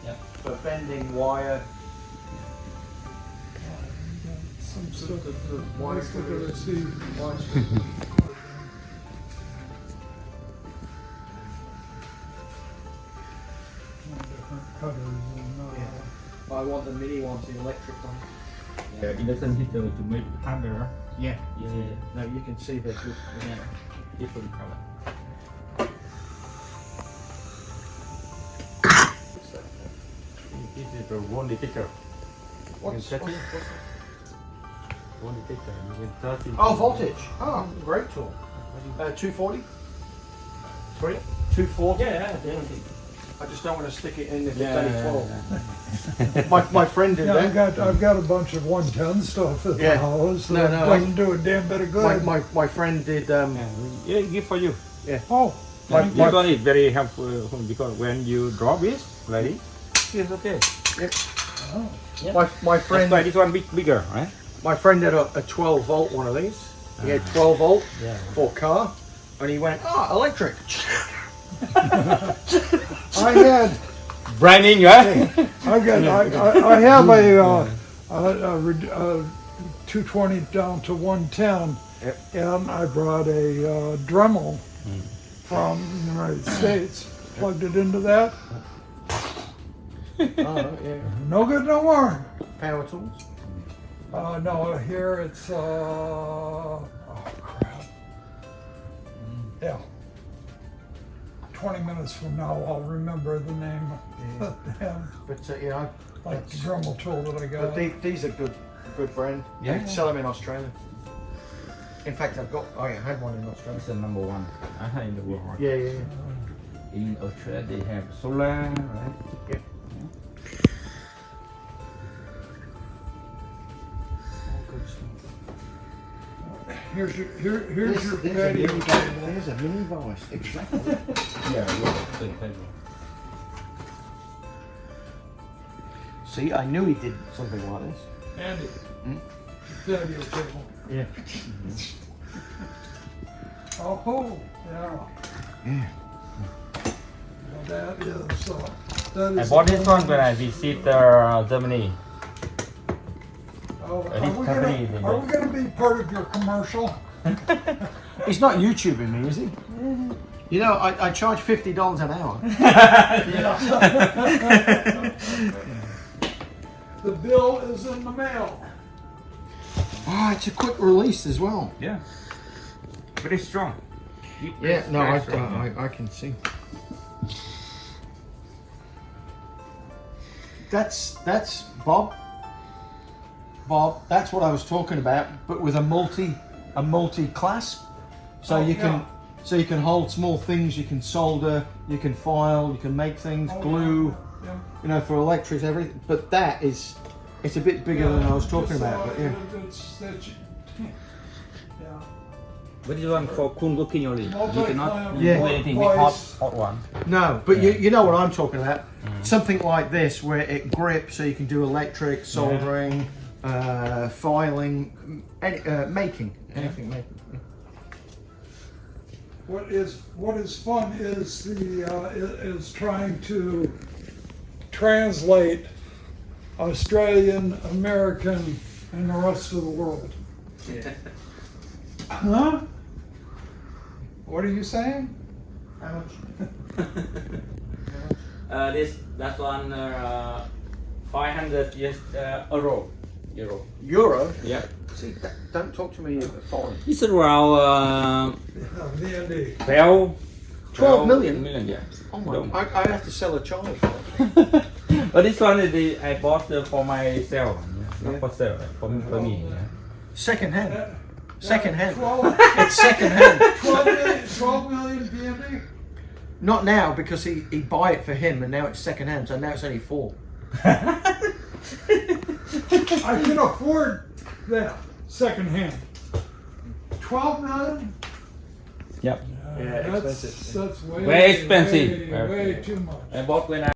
Yep. For bending wire. Some stuff The wire that I see. Different cutters and I want the mini ones, the electric ones. Yeah, induction heater to make harder. Yeah. Yeah. No, you can see they're good. Yeah. Different color. This is the one detector. What's set it? One detector. You can touch it. Oh, voltage. Oh, great tool. 240? 240? Yeah, definitely. I just don't want to stick it in if Yeah, it's only 12. yeah. My friend did Yeah, that. I've got a bunch of 110 stuff at the Yeah. house No, that no, doesn't do a damn bit of good. My friend did. Yeah, give for you. Oh, This one is very helpful because when you drop it, like this, it's okay. oh. My That's friend. why this one bigger, right? My friend had a 12 volt one of these. He had 12 volt Yeah. for car, and he went, oh, electric. I had, Branding, right? I have a 220 down to 110, Yep. and I brought a Dremel from the United States, plugged it into that. Oh, yeah. No good no more. Power tools. No, here it's, oh crap. Yeah. 20 minutes from now, I'll remember the name of them, But yeah, like the Dremel tool that I but got. these are good brand. Yeah. They sell them in Australia. In fact, I had one in Australia. It's the number one in the world. Yeah, yeah, yeah. In Australia, they have solar, right? Yeah. All good stuff. Here's your patio. There's a mini vice. Exactly. Yeah. See, I knew he did something like this. Andy, Hmm? patio table. Yeah. Oh, yeah. Yeah. Well, that I is. bought this one when I visit Germany. Oh, this company, they are we gonna be part of your commercial? He's not YouTubing me, is he? You know, I charge $50 an hour. The bill is in the mail. Ah, it's a quick release as well. Yeah. Very strong. Yeah, no, Very strong. I can see. That's Bob. Bob, that's what I was talking about, but with a multi clasp. So Oh, you yeah. can hold small things, you can solder, you can file, you can make things, Oh, glue, yeah. you know, for electrics, everything. But it's a bit bigger than I was talking just, about. But yeah. Yeah. But this one for cool cooking only. You cannot do Yeah. anything with hot one. No, but you know what I'm talking about. Something like this where it grips, so you can do electric, soldering, filing, making, anything making. What is fun is is trying to translate Australian, American, and the rest of the world. Yeah. Huh? What are you saying? How much? That one 500 euro. Euro? Yeah. See, don't talk to me foreign. It's around V&D. 12 million? Yeah. Oh my! Don't- I have to sell a child. But this one is I bought for myself, not for sale, for me. Yeah. Second hand. That- Second hand. 12, It's second hand. 12 million V&D? Not now because he buy it for him and now it's second hand. So now it's only 4. I can afford that second hand. 12 million? Yep. Yeah, That's way Very expensive. Way too much. I bought when I